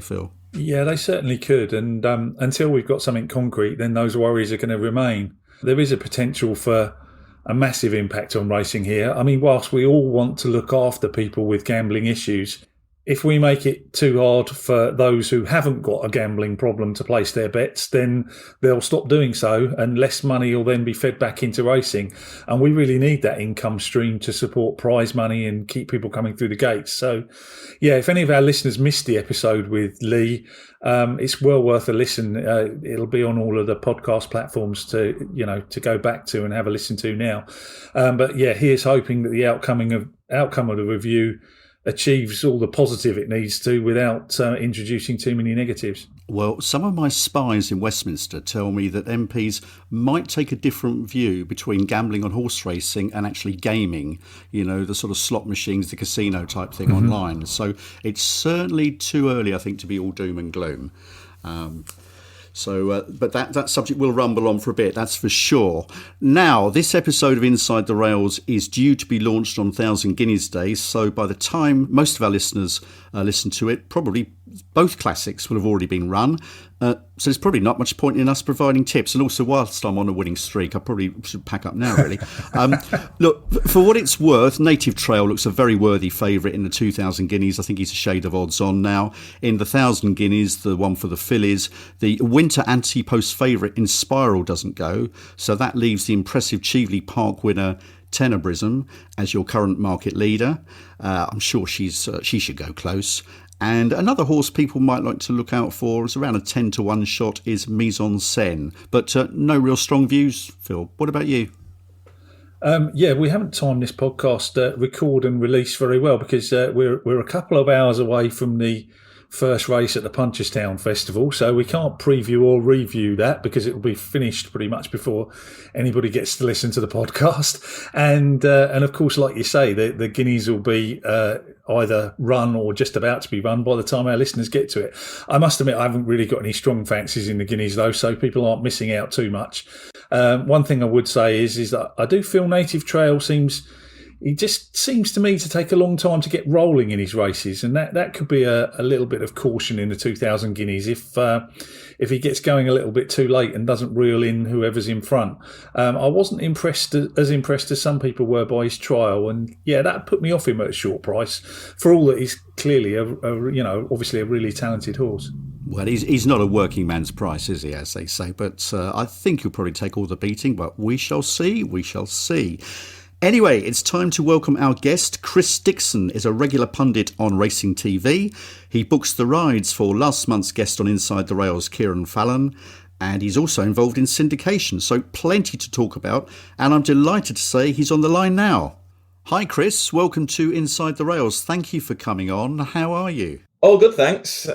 Phil. Yeah, they certainly could. And until we've got something concrete, then those worries are going to remain. There is a potential for a massive impact on racing here. I mean, whilst we all want to look after people with gambling issues, if we make it too hard for those who haven't got a gambling problem to place their bets, then they'll stop doing so and less money will then be fed back into racing. And we really need that income stream to support prize money and keep people coming through the gates. So, yeah, if any of our listeners missed the episode with Lee, it's well worth a listen. It'll be on all of the podcast platforms to go back to and have a listen to now. But yeah, here's hoping that the outcome of the review achieves all the positive it needs to without introducing too many negatives. Well, some of my spies in Westminster tell me that MPs might take a different view between gambling on horse racing and actually gaming, the sort of slot machines, the casino type thing online. So it's certainly too early, I think, to be all doom and gloom. But that subject will rumble on for a bit, that's for sure. Now, this episode of Inside the Rails is due to be launched on 1,000 Guineas Day, so by the time most of our listeners listen to it, probably both classics will have already been run. So there's probably not much point in us providing tips. And also, whilst I'm on a winning streak, I probably should pack up now, really. Look, for what it's worth, Native Trail looks a very worthy favourite in the 2,000 guineas. I think he's a shade of odds on now. In the 1,000 guineas, the one for the fillies, the winter anti-post favourite in Spiral doesn't go. So that leaves the impressive Cheveley Park winner Tenebrism as your current market leader. I'm sure she should go close. And another horse people might like to look out for is around a 10-1 shot is Mise en Scène. But no real strong views, Phil. What about you? Yeah, we haven't timed this podcast record and release very well because we're a couple of hours away from the first race at the Punchestown Festival, so we can't preview or review that because it will be finished pretty much before anybody gets to listen to the podcast. And of course, like you say, the guineas will be either run or just about to be run by the time our listeners get to it. I must admit, I haven't really got any strong fancies in the guineas though, so people aren't missing out too much. One thing I would say is that I do feel Native Trail he just seems to me to take a long time to get rolling in his races, and that could be a little bit of caution in the 2,000 guineas if he gets going a little bit too late and doesn't reel in whoever's in front. I wasn't as impressed as some people were by his trial, and yeah, that put me off him at a short price. For all that he's clearly obviously a really talented horse. Well, he's not a working man's price, is he, as they say? But I think he'll probably take all the beating. But we shall see. We shall see. Anyway, it's time to welcome our guest. Chris Dixon is a regular pundit on Racing TV. He books the rides for last month's guest on Inside the Rails, Kieran Fallon, and he's also involved in syndication, so plenty to talk about, and I'm delighted to say he's on the line now. Hi Chris, welcome to Inside the Rails. Thank you for coming on. How are you? All good, thanks.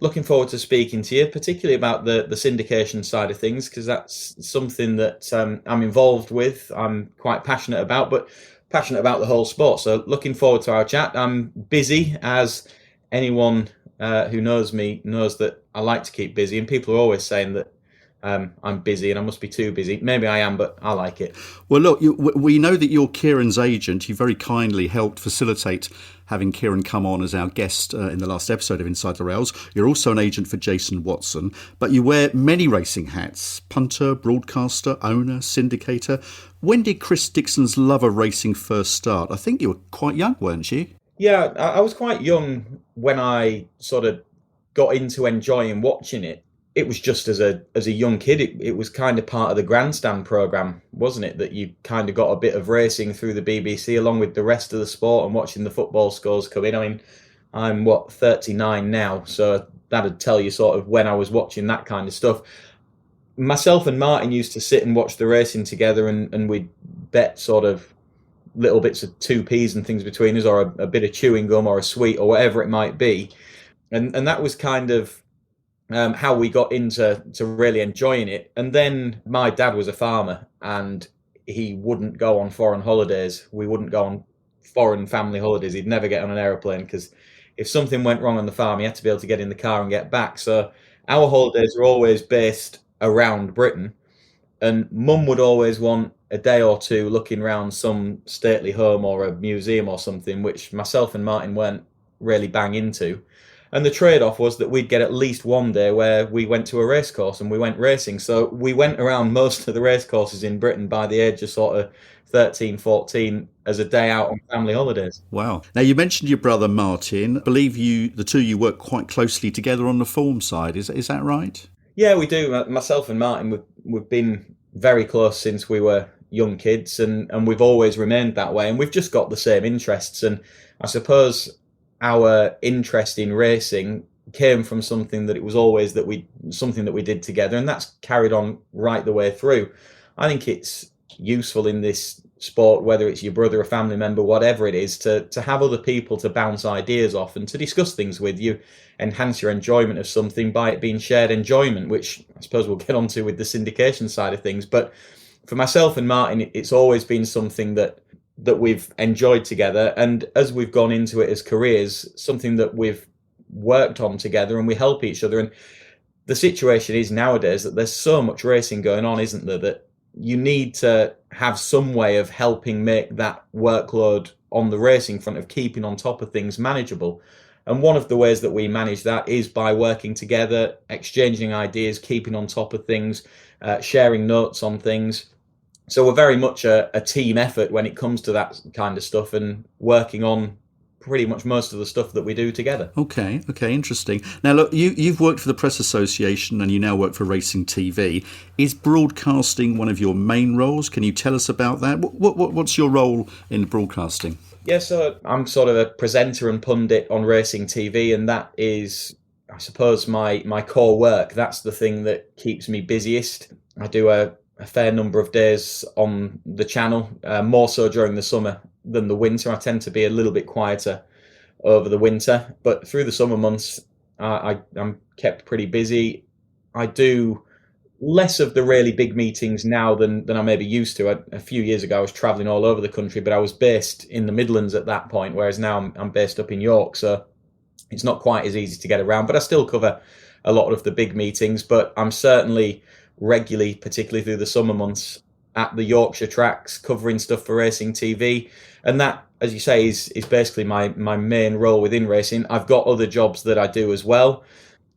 Looking forward to speaking to you, particularly about the syndication side of things, because that's something that I'm involved with. I'm quite passionate about, but passionate about the whole sport. So looking forward to our chat. I'm busy, as anyone who knows me knows that I like to keep busy, and people are always saying that I'm busy and I must be too busy. Maybe I am, but I like it. Well, look, we know that you're Kieran's agent. You very kindly helped facilitate having Kieran come on as our guest in the last episode of Inside the Rails. You're also an agent for Jason Watson, but you wear many racing hats: punter, broadcaster, owner, syndicator. When did Chris Dixon's love of racing first start? I think you were quite young, weren't you? Yeah, I was quite young when I sort of got into enjoying watching it. It was just as a young kid, it was kind of part of the grandstand programme, wasn't it? That you kind of got a bit of racing through the BBC along with the rest of the sport and watching the football scores come in. I mean, I'm 39 now, so that'd tell you sort of when I was watching that kind of stuff. Myself and Martin used to sit and watch the racing together, and we'd bet sort of little bits of 2p's and things between us, or a bit of chewing gum or a sweet or whatever it might be. And that was kind of how we got into really enjoying it. And then my dad was a farmer, and he wouldn't go on foreign holidays. We wouldn't go on foreign family holidays. He'd never get on an aeroplane, because if something went wrong on the farm, he had to be able to get in the car and get back. So our holidays were always based around Britain, and Mum would always want a day or two looking around some stately home or a museum or something, which myself and Martin weren't really bang into. And the trade-off was that we'd get at least one day where we went to a race course and we went racing. So we went around most of the race courses in Britain by the age of sort of 13, 14 as a day out on family holidays. Wow. Now, you mentioned your brother Martin. I believe the two of you work quite closely together on the form side. Is that right? Yeah, we do. Myself and Martin, we've been very close since we were young kids, and we've always remained that way. And we've just got the same interests. And I suppose our interest in racing came from something that it was always something that we did together, and that's carried on right the way through. I think it's useful in this sport, whether it's your brother, a family member, whatever it is, to have other people to bounce ideas off and to discuss things with you, enhance your enjoyment of something by it being shared enjoyment, which I suppose we'll get onto with the syndication side of things. But for myself and Martin, it's always been something that we've enjoyed together, and as we've gone into it as careers, something that we've worked on together, and we help each other. And the situation is nowadays that there's so much racing going on, isn't there, that you need to have some way of helping make that workload on the racing front, of keeping on top of things, manageable. And one of the ways that we manage that is by working together, exchanging ideas, keeping on top of things, sharing notes on things. So we're very much a team effort when it comes to that kind of stuff, and working on pretty much most of the stuff that we do together. Okay, interesting. Now, look, you've worked for the Press Association and you now work for Racing TV. Is broadcasting one of your main roles? Can you tell us about that? What's your role in broadcasting? Yeah, so I'm sort of a presenter and pundit on Racing TV, and that is, I suppose, my core work. That's the thing that keeps me busiest. I do a fair number of days on the channel, more so during the summer than the winter. I tend to be a little bit quieter over the winter, but through the summer months, I'm kept pretty busy. I do less of the really big meetings now than I maybe used to. A few years ago, I was travelling all over the country, but I was based in the Midlands at that point, whereas now I'm based up in York, so it's not quite as easy to get around, but I still cover a lot of the big meetings. But I'm certainly regularly, particularly through the summer months, at the Yorkshire tracks, covering stuff for Racing TV. And that, as you say, is basically my main role within racing. I've got other jobs that I do as well,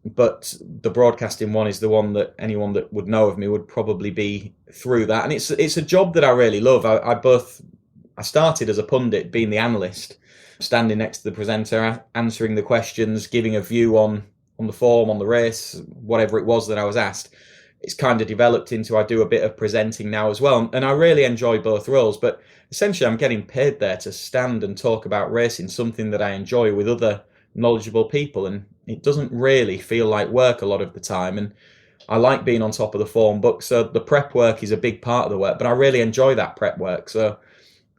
but the broadcasting one is the one that anyone that would know of me would probably be through that. And it's a job that I really love. I started as a pundit, being the analyst, standing next to the presenter, answering the questions, giving a view on the form, on the race, whatever it was that I was asked. It's kind of developed into I do a bit of presenting now as well. And I really enjoy both roles. But essentially, I'm getting paid there to stand and talk about racing, something that I enjoy with other knowledgeable people. And it doesn't really feel like work a lot of the time. And I like being on top of the form book. So the prep work is a big part of the work, but I really enjoy that prep work. So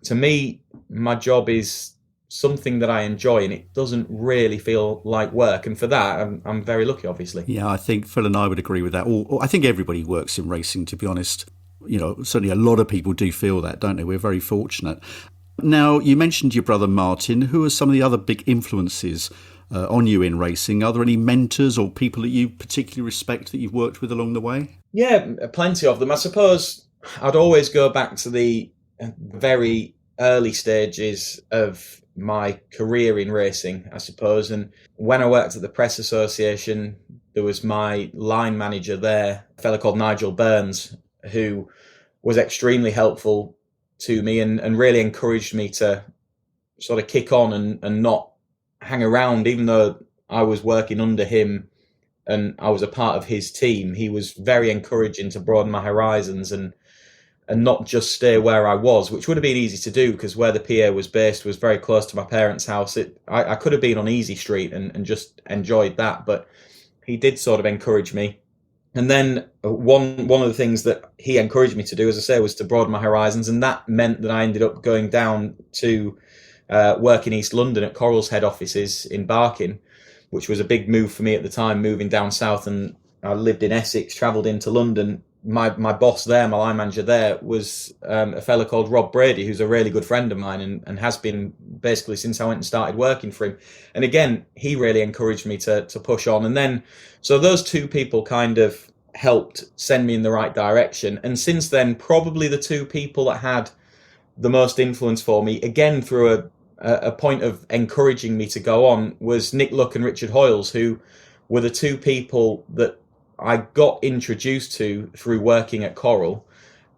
to me, my job is something that I enjoy, and it doesn't really feel like work. And for that, I'm very lucky, obviously. Yeah, I think Phil and I would agree with that. Or I think everybody works in racing, to be honest. You know, certainly a lot of people do feel that, don't they? We're very fortunate. Now, you mentioned your brother Martin. Who are some of the other big influences on you in racing? Are there any mentors or people that you particularly respect that you've worked with along the way? Yeah, plenty of them. I suppose I'd always go back to the very early stages of my career in racing, I suppose. And when I worked at the Press Association, there was my line manager there, a fellow called Nigel Burns, who was extremely helpful to me and really encouraged me to sort of kick on and not hang around. Even though I was working under him and I was a part of his team, he was very encouraging to broaden my horizons and not just stay where I was, which would have been easy to do because where the PA was based was very close to my parents' house. I could have been on Easy Street and just enjoyed that, but he did sort of encourage me. And then one of the things that he encouraged me to do, as I say, was to broaden my horizons, and that meant that I ended up going down to work in East London at Coral's head offices in Barking, which was a big move for me at the time, moving down south. And I lived in Essex, travelled into London. My boss there, my line manager there, was a fella called Rob Brady, who's a really good friend of mine and has been basically since I went and started working for him. And again, he really encouraged me to push on. And then, so those two people kind of helped send me in the right direction. And since then, probably the two people that had the most influence for me, again through a point of encouraging me to go on was Nick Luck and Richard Hoyles, who were the two people that I got introduced to through working at Coral.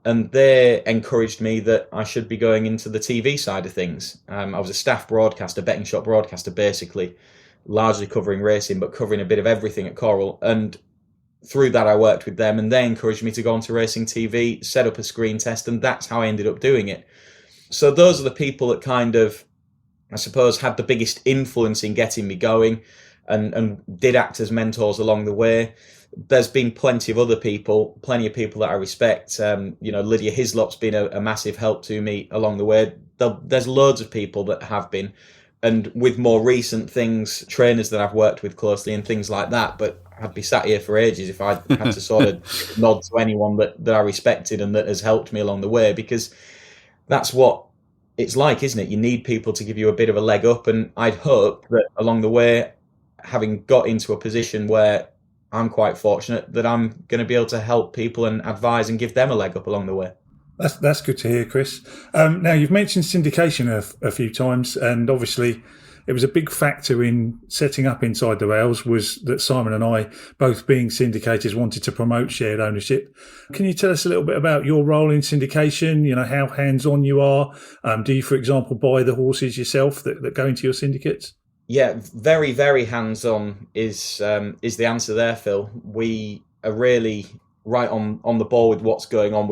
And they encouraged me that I should be going into the TV side of things. I was a staff broadcaster, betting shop broadcaster, basically, largely covering racing, but covering a bit of everything at Coral. And through that, I worked with them, and they encouraged me to go onto racing TV, set up a screen test, and that's how I ended up doing it. So those are the people that kind of, I suppose, had the biggest influence in getting me going, and did act as mentors along the way. There's been plenty of people that I respect. Lydia Hislop's been a massive help to me along the way. There's loads of people that have been, and with more recent things, trainers that I've worked with closely and things like that. But I'd be sat here for ages if I had to sort of nod to anyone that I respected and that has helped me along the way, because that's what it's like, isn't it? You need people to give you a bit of a leg up, and I'd hope that along the way, having got into a position where I'm quite fortunate, that I'm going to be able to help people and advise and give them a leg up along the way. That's good to hear, Chris. Now, you've mentioned syndication a few times, and obviously it was a big factor in setting up Inside the Rails was that Simon and I, both being syndicators, wanted to promote shared ownership. Can you tell us a little bit about your role in syndication? You know, how hands-on you are? Do you, for example, buy the horses yourself that go into your syndicates? Yeah, very, very hands-on is the answer there, Phil. We are really right on the ball with what's going on.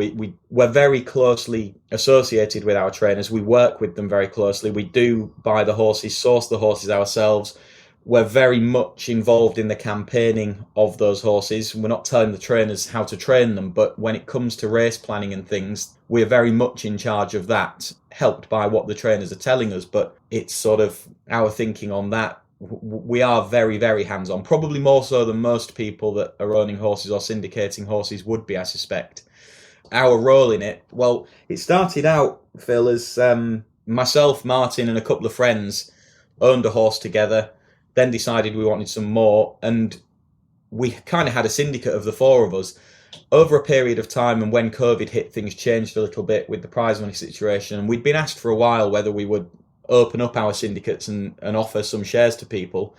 We're very closely associated with our trainers. We work with them very closely. We do buy the horses, source the horses ourselves. We're very much involved in the campaigning of those horses. We're not telling the trainers how to train them, but when it comes to race planning and things, we're very much in charge of that, helped by what the trainers are telling us. But it's sort of our thinking on that. We are very, very hands-on, probably more so than most people that are owning horses or syndicating horses would be, I suspect. Our role in it, well, it started out, Phil, as myself, Martin, and a couple of friends owned a horse together, then decided we wanted some more, and we kind of had a syndicate of the four of us. Over a period of time, and when COVID hit, things changed a little bit with the prize money situation, and we'd been asked for a while whether we would open up our syndicates and offer some shares to people.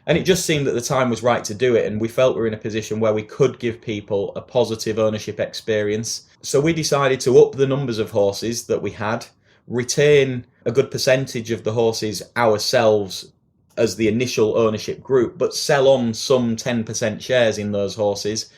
And it just seemed that the time was right to do it, and we felt we were in a position where we could give people a positive ownership experience. So we decided to up the numbers of horses that we had, retain a good percentage of the horses ourselves as the initial ownership group, but sell on some 10% shares in those horses.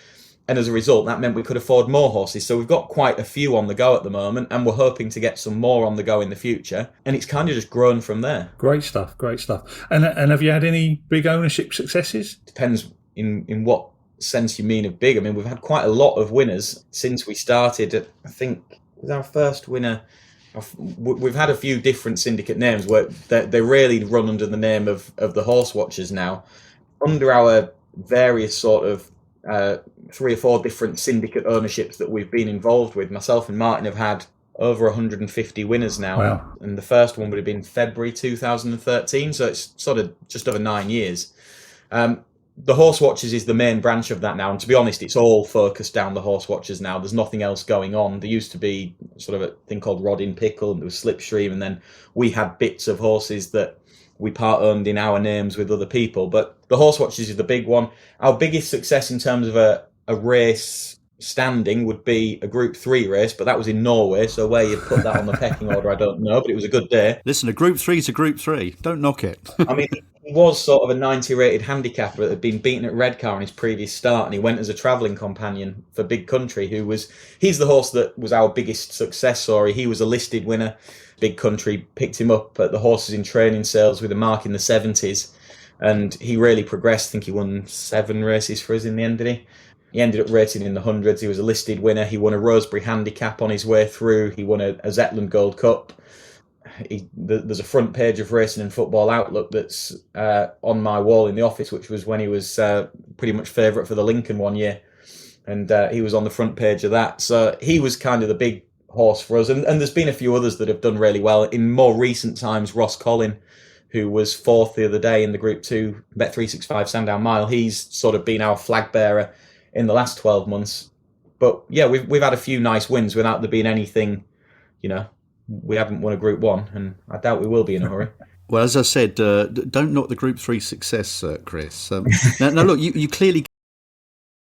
And as a result, that meant we could afford more horses. So we've got quite a few on the go at the moment, and we're hoping to get some more on the go in the future. And it's kind of just grown from there. Great stuff, great stuff. And have you had any big ownership successes? Depends in what sense you mean of big. I mean, we've had quite a lot of winners since we started. I think with our first winner, we've had a few different syndicate names where they really run under the name of the Horse Watchers now. Under our various sort of 3 or 4 different syndicate ownerships that we've been involved with, myself and Martin have had over 150 winners now. Wow. And the first one would have been February 2013, so it's sort of just over 9 years. The Horse Watchers is the main branch of that now, and to be honest, it's all focused down the Horse Watchers now. There's nothing else going on. There used to be sort of a thing called Rod in Pickle, and there was Slipstream, and then we had bits of horses that we part-owned in our names with other people. But the Horse Watchers is the big one. Our biggest success in terms of a race standing would be a Group 3 race, but that was in Norway, so where you put that on the pecking order, I don't know, but it was a good day. Listen, a Group 3 is a Group 3. Don't knock it. I mean, he was sort of a 90-rated handicapper that had been beaten at Redcar on his previous start, and he went as a travelling companion for Big Country, he's the horse that was our biggest success story. He was a listed winner. Big Country picked him up at the Horses in Training sales with a mark in the 70s, and he really progressed. I think he won 7 races for us in the end, did he? He ended up racing in the hundreds. He was a listed winner. He won a Rosebery handicap on his way through. He won a Zetland Gold Cup. There's a front page of Racing and Football Outlook that's on my wall in the office, which was when he was pretty much favourite for the Lincoln one year. And he was on the front page of that. So he was kind of the big horse for us. And there's been a few others that have done really well. In more recent times, Ross Collin, who was 4th the other day in the Group 2 Bet365 Sandown Mile, he's sort of been our flag bearer in the last 12 months. But yeah, we've had a few nice wins without there being anything, we haven't won a Group 1, and I doubt we will be in a hurry. Well, as I said, don't knock the Group 3 success, Chris. Now, look, you clearly